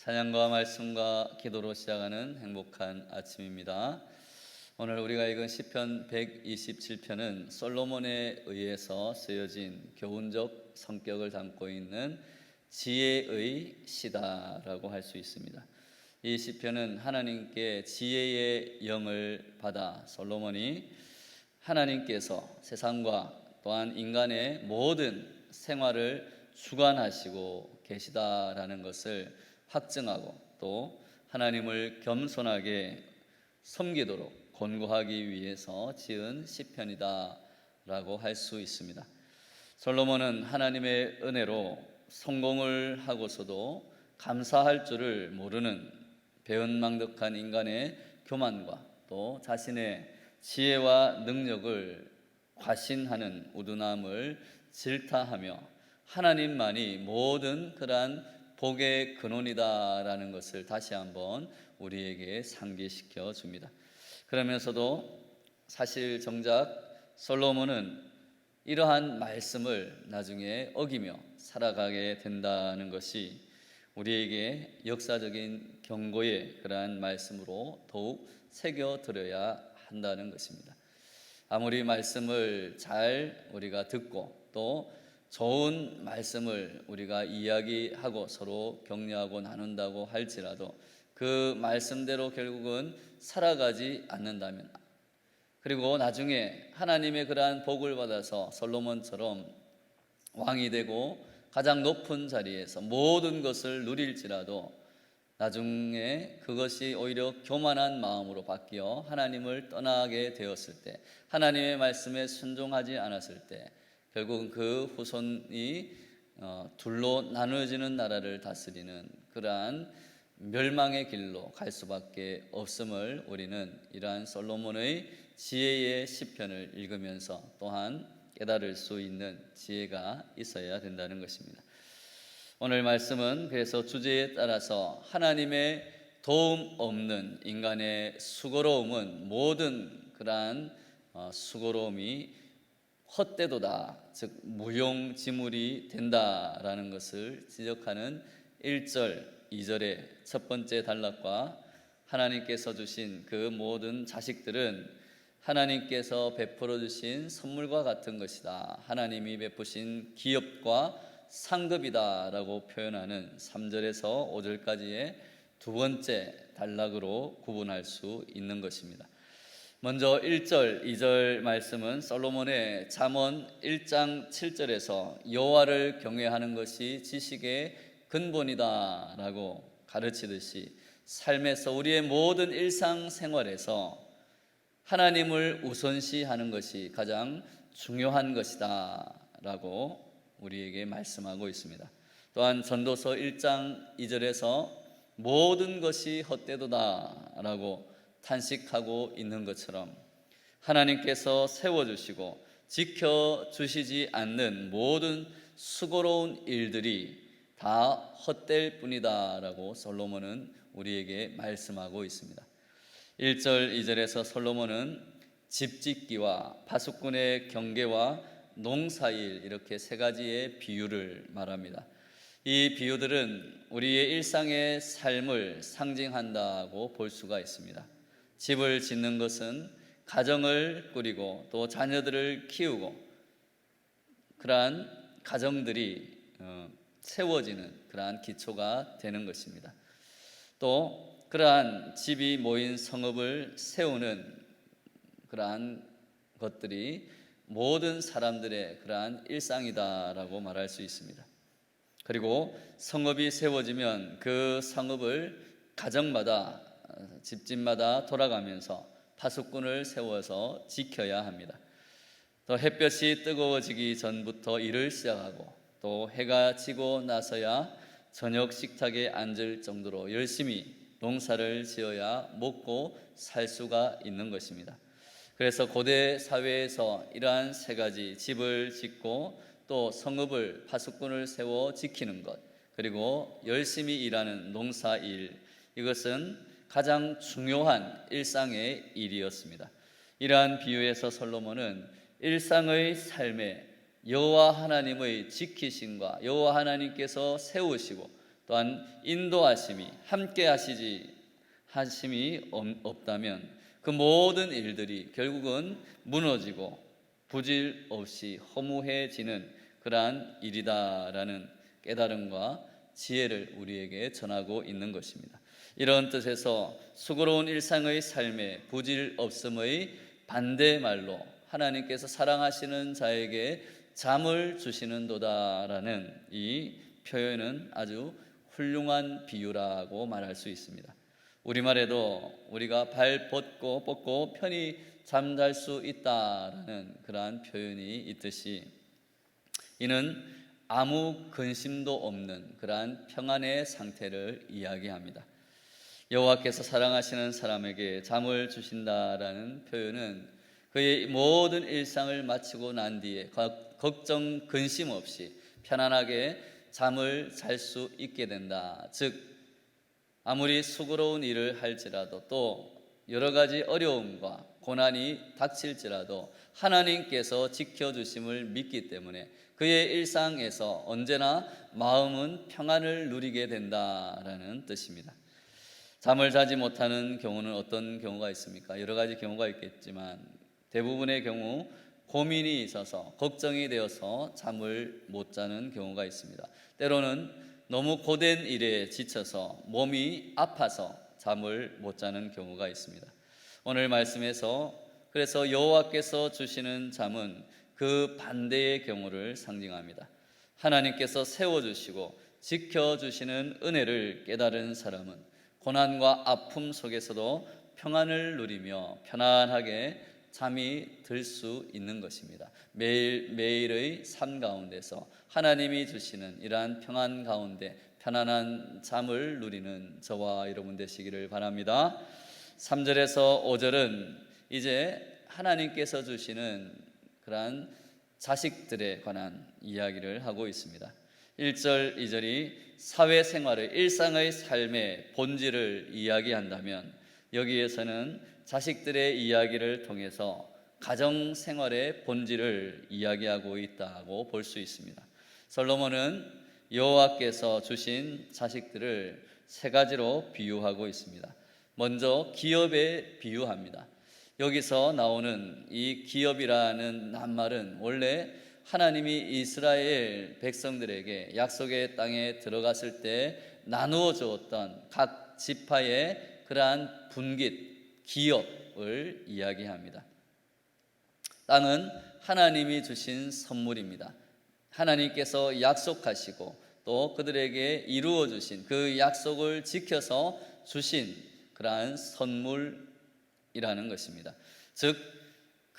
찬양과 말씀과 기도로 시작하는 행복한 아침입니다. 오늘 우리가 읽은 시편 127편은 솔로몬에 의해서 쓰여진 교훈적 성격을 담고 있는 지혜의 시다라고 할 수 있습니다. 이 시편은 하나님께 지혜의 영을 받아 솔로몬이 하나님께서 세상과 또한 인간의 모든 생활을 주관하시고 계시다라는 것을 확증하고 또 하나님을 겸손하게 섬기도록 권고하기 위해서 지은 시편이다라고 할 수 있습니다. 솔로몬은 하나님의 은혜로 성공을 하고서도 감사할 줄을 모르는 배은망덕한 인간의 교만과 또 자신의 지혜와 능력을 과신하는 우둔함을 질타하며 하나님만이 모든 그러한 복의 근원이다라는 것을 다시 한번 우리에게 상기시켜 줍니다. 그러면서도 사실 정작 솔로몬은 이러한 말씀을 나중에 어기며 살아가게 된다는 것이 우리에게 역사적인 경고의 그러한 말씀으로 더욱 새겨들어야 한다는 것입니다. 아무리 말씀을 잘 우리가 듣고 또 좋은 말씀을 우리가 이야기하고 서로 격려하고 나눈다고 할지라도 그 말씀대로 결국은 살아가지 않는다면, 그리고 나중에 하나님의 그러한 복을 받아서 솔로몬처럼 왕이 되고 가장 높은 자리에서 모든 것을 누릴지라도 나중에 그것이 오히려 교만한 마음으로 바뀌어 하나님을 떠나게 되었을 때, 하나님의 말씀에 순종하지 않았을 때 결국은 그 후손이 둘로 나누어지는 나라를 다스리는 그러한 멸망의 길로 갈 수밖에 없음을 우리는 이러한 솔로몬의 지혜의 시편을 읽으면서 또한 깨달을 수 있는 지혜가 있어야 된다는 것입니다. 오늘 말씀은 그래서 주제에 따라서 하나님의 도움 없는 인간의 수고로움은 모든 그러한 수고로움이 헛되도다, 즉 무용지물이 된다라는 것을 지적하는 1절, 2절의 첫 번째 단락과 하나님께서 주신 그 모든 자식들은 하나님께서 베풀어 주신 선물과 같은 것이다, 하나님이 베푸신 기업과 상급이다 라고 표현하는 3절에서 5절까지의 두 번째 단락으로 구분할 수 있는 것입니다. 먼저 1절, 2절 말씀은 솔로몬의 잠언 1장 7절에서 여호와를 경외하는 것이 지식의 근본이다 라고 가르치듯이 삶에서 우리의 모든 일상생활에서 하나님을 우선시하는 것이 가장 중요한 것이다 라고 우리에게 말씀하고 있습니다. 또한 전도서 1장 2절에서 모든 것이 헛되도다 라고 탄식하고 있는 것처럼 하나님께서 세워주시고 지켜주시지 않는 모든 수고로운 일들이 다 헛될 뿐이다 라고 솔로몬은 우리에게 말씀하고 있습니다. 1절 2절에서 솔로몬은 집짓기와 파수꾼의 경계와 농사일, 이렇게 세 가지의 비유를 말합니다. 이 비유들은 우리의 일상의 삶을 상징한다고 볼 수가 있습니다. 집을 짓는 것은 가정을 꾸리고 또 자녀들을 키우고 그러한 가정들이 세워지는 그러한 기초가 되는 것입니다. 또 그러한 집이 모인 성읍을 세우는 그러한 것들이 모든 사람들의 그러한 일상이다라고 말할 수 있습니다. 그리고 성읍이 세워지면 그 성읍을 가정마다 집집마다 돌아가면서 파수꾼을 세워서 지켜야 합니다. 또 햇볕이 뜨거워지기 전부터 일을 시작하고 또 해가 지고 나서야 저녁 식탁에 앉을 정도로 열심히 농사를 지어야 먹고 살 수가 있는 것입니다. 그래서 고대 사회에서 이러한 세 가지, 집을 짓고 또 성읍을 파수꾼을 세워 지키는 것, 그리고 열심히 일하는 농사일, 이것은 가장 중요한 일상의 일이었습니다. 이러한 비유에서 솔로몬은 일상의 삶에 여호와 하나님의 지키심과 여호와 하나님께서 세우시고 또 또한 인도하심이 함께 하심이 없다면 그 모든 일들이 결국은 무너지고 부질 없이 허무해지는 그러한 일이다라는 깨달음과 지혜를 우리에게 전하고 있는 것입니다. 이런 뜻에서 수고로운 일상의 삶에 부질 없음의 반대말로 하나님께서 사랑하시는 자에게 잠을 주시는도다라는 이 표현은 아주 훌륭한 비유라고 말할 수 있습니다. 우리말에도 우리가 발 뻗고 편히 잠잘 수 있다라는 그러한 표현이 있듯이 이는 아무 근심도 없는 그러한 평안의 상태를 이야기합니다. 여호와께서 사랑하시는 사람에게 잠을 주신다라는 표현은 그의 모든 일상을 마치고 난 뒤에 걱정 근심 없이 편안하게 잠을 잘 수 있게 된다. 즉 아무리 수고로운 일을 할지라도 또 여러 가지 어려움과 고난이 닥칠지라도 하나님께서 지켜주심을 믿기 때문에 그의 일상에서 언제나 마음은 평안을 누리게 된다라는 뜻입니다. 잠을 자지 못하는 경우는 어떤 경우가 있습니까? 여러 가지 경우가 있겠지만 대부분의 경우 고민이 있어서 걱정이 되어서 잠을 못 자는 경우가 있습니다. 때로는 너무 고된 일에 지쳐서 몸이 아파서 잠을 못 자는 경우가 있습니다. 오늘 말씀에서 그래서 여호와께서 주시는 잠은 그 반대의 경우를 상징합니다. 하나님께서 세워주시고 지켜주시는 은혜를 깨달은 사람은 고난과 아픔 속에서도 평안을 누리며 편안하게 잠이 들 수 있는 것입니다. 매일의 삶 가운데서 하나님이 주시는 이러한 평안 가운데 편안한 잠을 누리는 저와 여러분 되시기를 바랍니다. 3절에서 5절은 이제 하나님께서 주시는 그러한 자식들에 관한 이야기를 하고 있습니다. 1절, 2절이 사회생활의 일상의 삶의 본질을 이야기한다면 여기에서는 자식들의 이야기를 통해서 가정생활의 본질을 이야기하고 있다고 볼 수 있습니다. 솔로몬은 여호와께서 주신 자식들을 세 가지로 비유하고 있습니다. 먼저 기업에 비유합니다. 여기서 나오는 이 기업이라는 낱말은 원래 하나님이 이스라엘 백성들에게 약속의 땅에 들어갔을 때 나누어 주었던 각 지파의 그러한 분깃, 기업을 이야기합니다. 땅은 하나님이 주신 선물입니다. 하나님께서 약속하시고 또 그들에게 이루어 주신 그 약속을 지켜서 주신 그러한 선물이라는 것입니다. 즉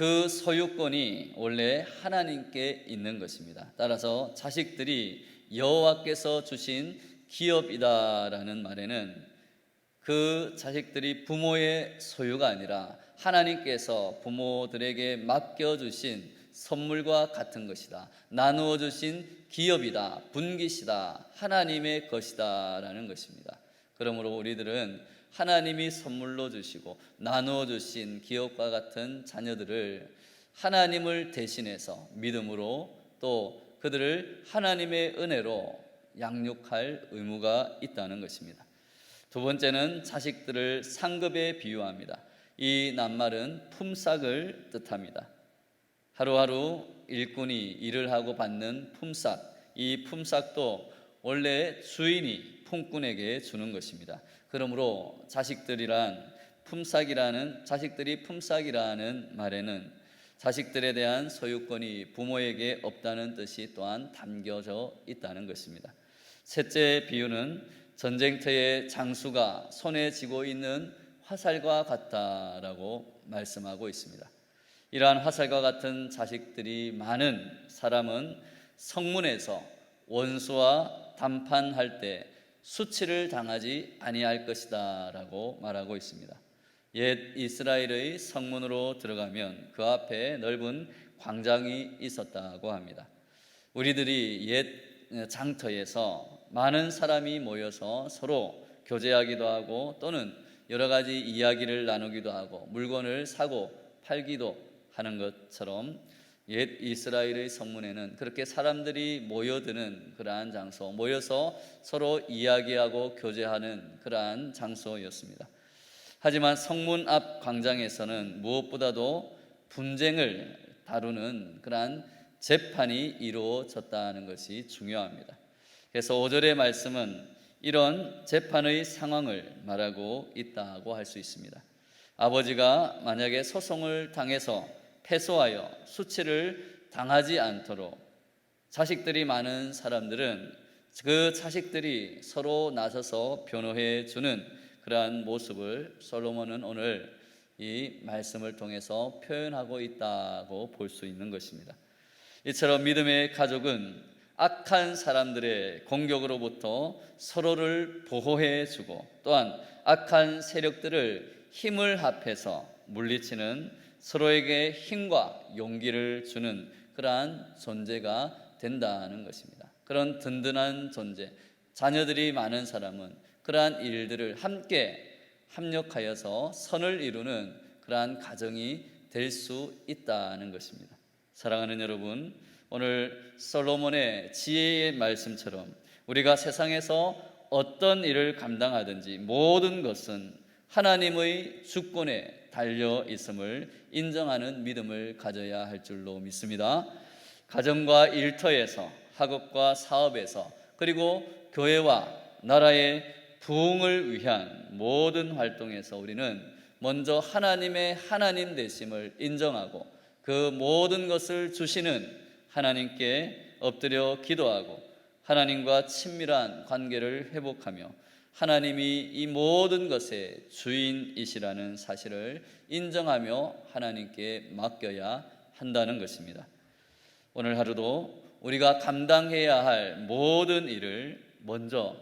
그 소유권이 원래 하나님께 있는 것입니다. 따라서 자식들이 여호와께서 주신 기업이다라는 말에는 그 자식들이 부모의 소유가 아니라 하나님께서 부모들에게 맡겨주신 선물과 같은 것이다. 나누어 주신 기업이다. 분깃이다. 하나님의 것이다 라는 것입니다. 그러므로 우리들은 하나님이 선물로 주시고 나누어 주신 기업과 같은 자녀들을 하나님을 대신해서 믿음으로 또 그들을 하나님의 은혜로 양육할 의무가 있다는 것입니다. 두 번째는 자식들을 상급에 비유합니다. 이 낱말은 품삯을 뜻합니다. 하루하루 일꾼이 일을 하고 받는 품삯, 이 품삯도 원래 주인이 품꾼에게 주는 것입니다. 그러므로 자식들이 품삯이라는 말에는 자식들에 대한 소유권이 부모에게 없다는 뜻이 또한 담겨져 있다는 것입니다. 셋째 비유는 전쟁터의 장수가 손에 쥐고 있는 화살과 같다라고 말씀하고 있습니다. 이러한 화살과 같은 자식들이 많은 사람은 성문에서 원수와 담판할 때 수치를 당하지 아니할 것이다 라고 말하고 있습니다. 옛 이스라엘의 성문으로 들어가면 그 앞에 넓은 광장이 있었다고 합니다. 우리들이 옛 장터에서 많은 사람이 모여서 서로 교제하기도 하고 또는 여러 가지 이야기를 나누기도 하고 물건을 사고 팔기도 하는 것처럼 옛 이스라엘의 성문에는 그렇게 사람들이 모여드는 그러한 장소, 모여서 서로 이야기하고 교제하는 그러한 장소였습니다. 하지만 성문 앞 광장에서는 무엇보다도 분쟁을 다루는 그러한 재판이 이루어졌다는 것이 중요합니다. 그래서 5절의 말씀은 이런 재판의 상황을 말하고 있다고 할 수 있습니다. 아버지가 만약에 소송을 당해서 패소하여 수치를 당하지 않도록 자식들이 많은 사람들은 그 자식들이 서로 나서서 변호해 주는 그러한 모습을 솔로몬은 오늘 이 말씀을 통해서 표현하고 있다고 볼 수 있는 것입니다. 이처럼 믿음의 가족은 악한 사람들의 공격으로부터 서로를 보호해 주고 또한 악한 세력들을 힘을 합해서 물리치는 서로에게 힘과 용기를 주는 그러한 존재가 된다는 것입니다. 그런 든든한 존재, 자녀들이 많은 사람은 그러한 일들을 함께 합력하여서 선을 이루는 그러한 가정이 될 수 있다는 것입니다. 사랑하는 여러분, 오늘 솔로몬의 지혜의 말씀처럼 우리가 세상에서 어떤 일을 감당하든지 모든 것은 하나님의 주권에 달려 있음을 인정하는 믿음을 가져야 할 줄로 믿습니다. 가정과 일터에서, 학업과 사업에서, 그리고 교회와 나라의 부흥을 위한 모든 활동에서 우리는 먼저 하나님의 하나님 되심을 인정하고 그 모든 것을 주시는 하나님께 엎드려 기도하고 하나님과 친밀한 관계를 회복하며 하나님이 이 모든 것의 주인이시라는 사실을 인정하며 하나님께 맡겨야 한다는 것입니다. 오늘 하루도 우리가 감당해야 할 모든 일을 먼저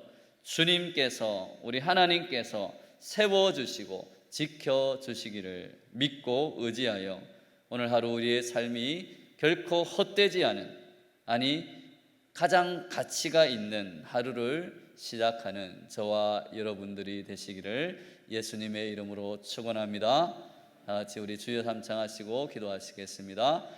주님께서, 우리 하나님께서 세워주시고 지켜주시기를 믿고 의지하여 오늘 하루 우리의 삶이 결코 헛되지 않은, 아니 가장 가치가 있는 하루를 시작하는 저와 여러분들이 되시기를 예수님의 이름으로 축원합니다. 다 같이 우리 주여 삼창하시고 기도하시겠습니다.